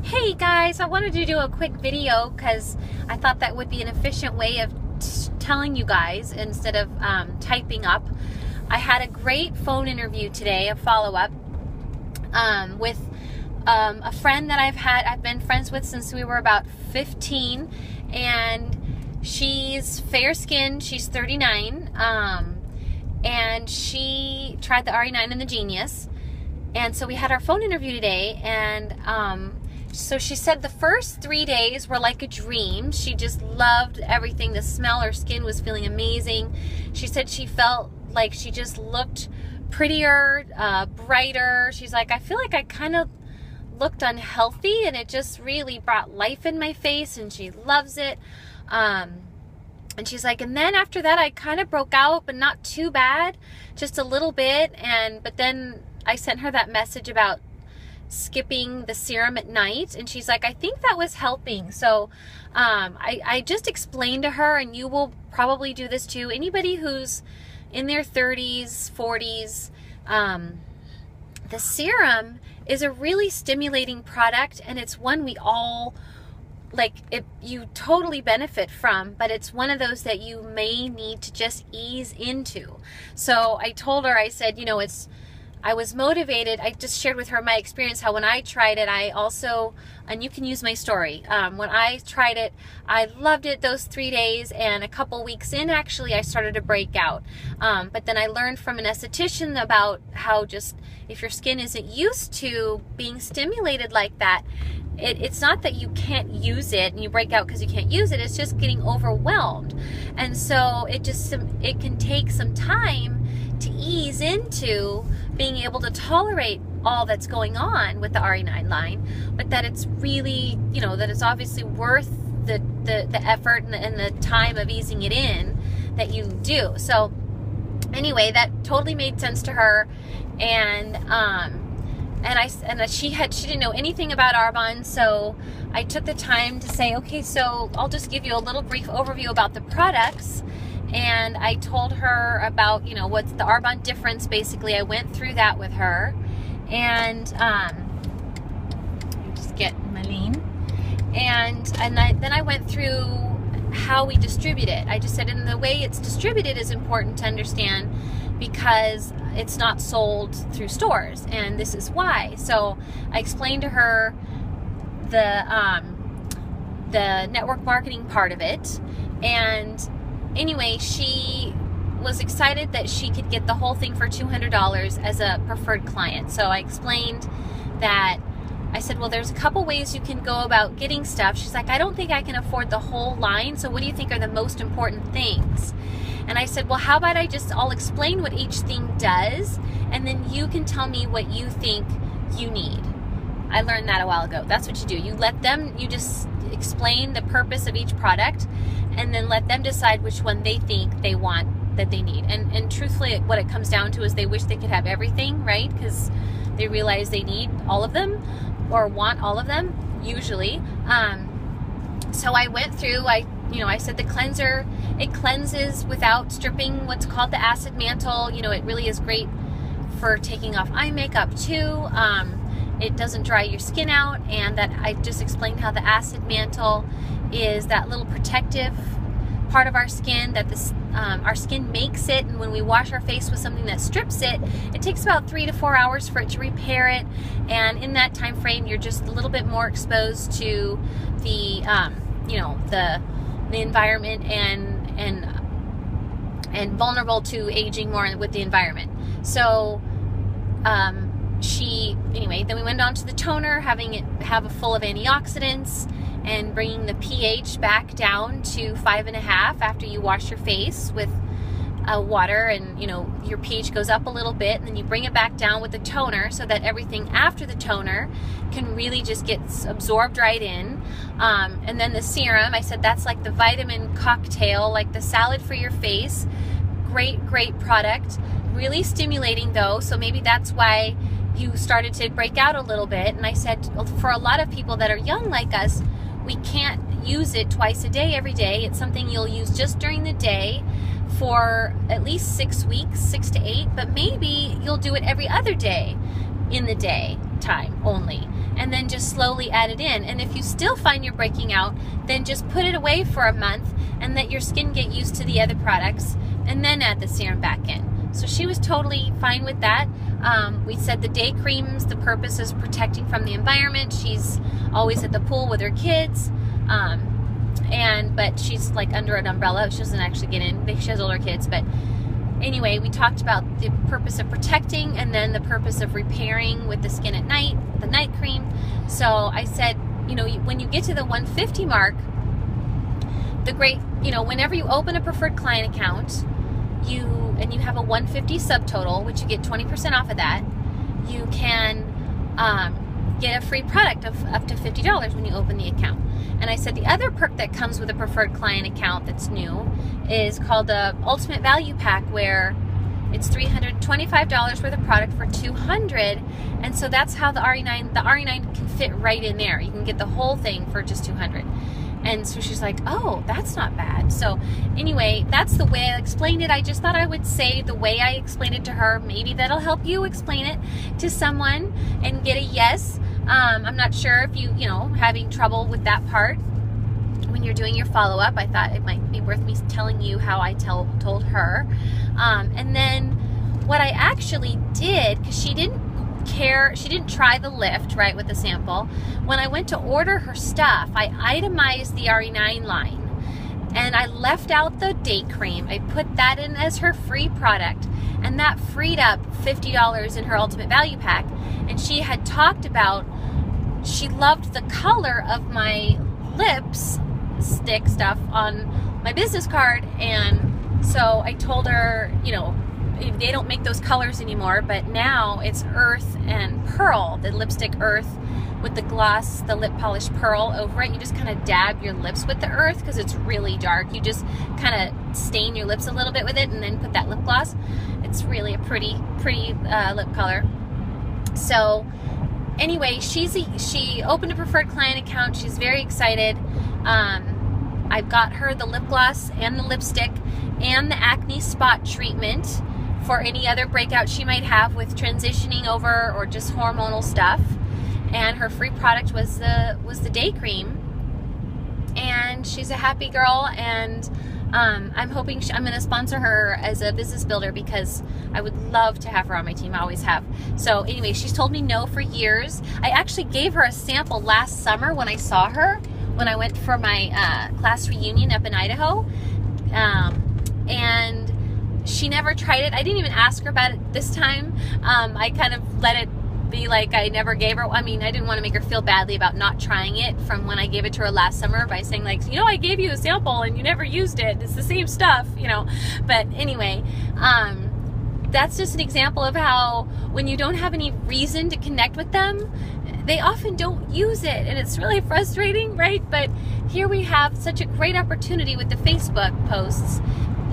Hey guys, I wanted to do a quick video because I thought that would be an efficient way of telling you guys instead of typing up. I had a great phone interview today, a follow-up with a friend that I've been friends with since we were about 15, and she's fair-skinned, she's 39, and she tried the RE9 and the Genius. And so we had our phone interview today, and so she said the first 3 days were like a dream. She just loved everything. The smell, her skin was feeling amazing. She said she felt like she just looked prettier, brighter. She's like, I feel like I kind of looked unhealthy, and it just really brought life in my face, and she loves it. And she's like, and then after that, I kind of broke out, but not too bad, just a little bit. But then I sent her that message about skipping the serum at night, and she's like, I think that was helping. So I just explained to her, and you will probably do this too, anybody who's in their 30s, 40s, the serum is a really stimulating product, and it's one we all you totally benefit from, but it's one of those that you may need to just ease into. So I told her, I said, I was motivated. I just shared with her my experience, how when I tried it, I also, and you can use my story, when I tried it, I loved it those 3 days, and a couple weeks in, actually, I started to break out. But then I learned from an esthetician about how just, if your skin isn't used to being stimulated like that, it's not that you can't use it and you break out because you can't use it, it's just getting overwhelmed. And so it can take some time to ease into being able to tolerate all that's going on with the RE9 line, but that it's really, that it's obviously worth the effort and the time of easing it in that you do. So anyway, that totally made sense to her, and she didn't know anything about Arbonne, so I took the time to say, okay, so I'll just give you a little brief overview about the products. And I told her about, what's the Arbonne difference, basically. I went through that with her. And just get Malene. And then I went through how we distribute it. I just said, and the way it's distributed is important to understand because it's not sold through stores. And this is why. So I explained to her the network marketing part of it. And anyway, she was excited that she could get the whole thing for $200 as a preferred client. So I explained that. I said, well, there's a couple ways you can go about getting stuff. She's like, I don't think I can afford the whole line, so what do you think are the most important things? And I said, well, how about I'll explain what each thing does, and then you can tell me what you think you need. I learned that a while ago. That's what you do. You just explain the purpose of each product, and then let them decide which one they think they want, that they need. And truthfully, what it comes down to is they wish they could have everything, right? Because they realize they need all of them or want all of them, usually. So I went through, I said the cleanser, it cleanses without stripping what's called the acid mantle. It really is great for taking off eye makeup too. It doesn't dry your skin out, and that I just explained how the acid mantle is that little protective part of our skin that our skin makes it, and when we wash our face with something that strips it, it takes about 3 to 4 hours for it to repair it, and in that time frame you're just a little bit more exposed to the the environment and vulnerable to aging more with the environment. So then we went on to the toner, having it have a full of antioxidants and bringing the pH back down to 5.5 after you wash your face with water, and your pH goes up a little bit, and then you bring it back down with the toner so that everything after the toner can really just get absorbed right in. And then the serum, I said that's like the vitamin cocktail, like the salad for your face. Great product, really stimulating though, so maybe that's why you started to break out a little bit. And I said, for a lot of people that are young like us, we can't use it twice a day every day. It's something you'll use just during the day for at least 6 weeks, 6 to 8, but maybe you'll do it every other day in the day time only. and then just slowly add it in. And if you still find you're breaking out, then just put it away for a month and let your skin get used to the other products, and then add the serum back in. So she was totally fine with that. We said the day creams, the purpose is protecting from the environment. She's always at the pool with her kids, but she's like under an umbrella. She doesn't actually get in. She has older kids, but anyway, we talked about the purpose of protecting and then the purpose of repairing with the skin at night, the night cream. So I said, when you get to the 150 mark, whenever you open a preferred client account, you have a 150 subtotal, which you get 20% off of that, you can get a free product of up to $50 when you open the account. And I said the other perk that comes with a preferred client account that's new is called the Ultimate Value Pack, where it's $325 worth of product for $200, and so that's how the RE9 can fit right in there. You can get the whole thing for just $200. And so she's like, oh, that's not bad. So anyway, that's the way I explained it. I just thought I would say the way I explained it to her. Maybe that'll help you explain it to someone and get a yes. I'm not sure if you having trouble with that part when you're doing your follow-up. I thought it might be worth me telling you how I told her. And then what I actually did, because she didn't try the lift, right, with the sample. When I went to order her stuff, I itemized the RE9 line, and I left out the date cream. I put that in as her free product, and that freed up $50 in her Ultimate Value Pack. And she had talked about, she loved the color of my lipstick stuff on my business card, and so I told her, they don't make those colors anymore, but now it's earth and pearl, the lipstick earth with the gloss, the lip polish pearl over it. You just kind of dab your lips with the earth because it's really dark. You just kind of stain your lips a little bit with it and then put that lip gloss. It's really a pretty lip color. So anyway, she opened a preferred client account. She's very excited. I've got her the lip gloss and the lipstick and the acne spot treatment for any other breakout she might have with transitioning over or just hormonal stuff. And her free product was the day cream. And she's a happy girl, and I'm hoping I'm going to sponsor her as a business builder because I would love to have her on my team. I always have. So anyway, she's told me no for years. I actually gave her a sample last summer when I saw her, when I went for my class reunion up in Idaho. And she never tried it. I didn't even ask her about it this time. I kind of let it be like I never gave her. I mean, I didn't want to make her feel badly about not trying it from when I gave it to her last summer by saying like, I gave you a sample and you never used it. It's the same stuff, But anyway, that's just an example of how when you don't have any reason to connect with them, they often don't use it, and it's really frustrating, right? But here we have such a great opportunity with the Facebook posts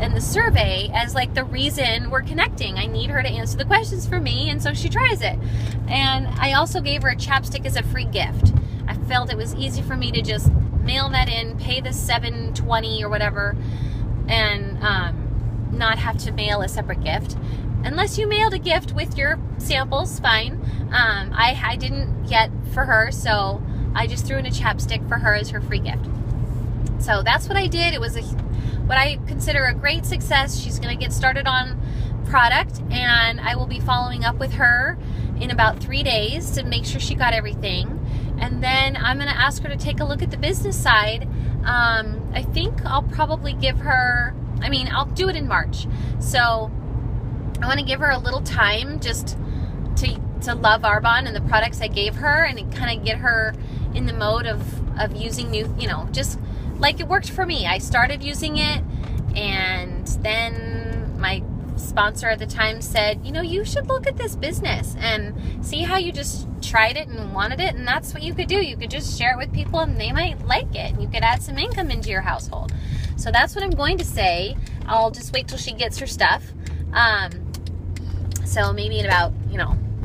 and the survey as like the reason we're connecting. I need her to answer the questions for me, and so she tries it. And I also gave her a chapstick as a free gift. I felt it was easy for me to just mail that in, pay the $7.20 or whatever, and not have to mail a separate gift. Unless you mailed a gift with your samples, fine. I didn't yet for her, so I just threw in a chapstick for her as her free gift. So that's what I did. It was what I consider a great success. She's going to get started on product, and I will be following up with her in about 3 days to make sure she got everything. And then I'm going to ask her to take a look at the business side. I think I'll probably give her, I'll do it in March. So I want to give her a little time just to love Arbonne and the products I gave her, and kind of get her in the mode of using new, just like it worked for me. I started using it, and then my sponsor at the time said, you should look at this business and see how you just tried it and wanted it, and that's what you could do. You could just share it with people and they might like it, and you could add some income into your household. So that's what I'm going to say. I'll just wait till she gets her stuff. So maybe in about,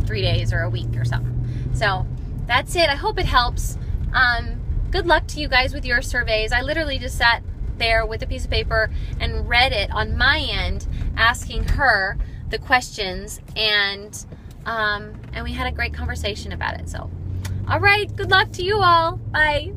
3 days or a week or something. So that's it. I hope it helps. Good luck to you guys with your surveys. I literally just sat there with a piece of paper and read it on my end, asking her the questions, and we had a great conversation about it. So All right, good luck to you all. Bye.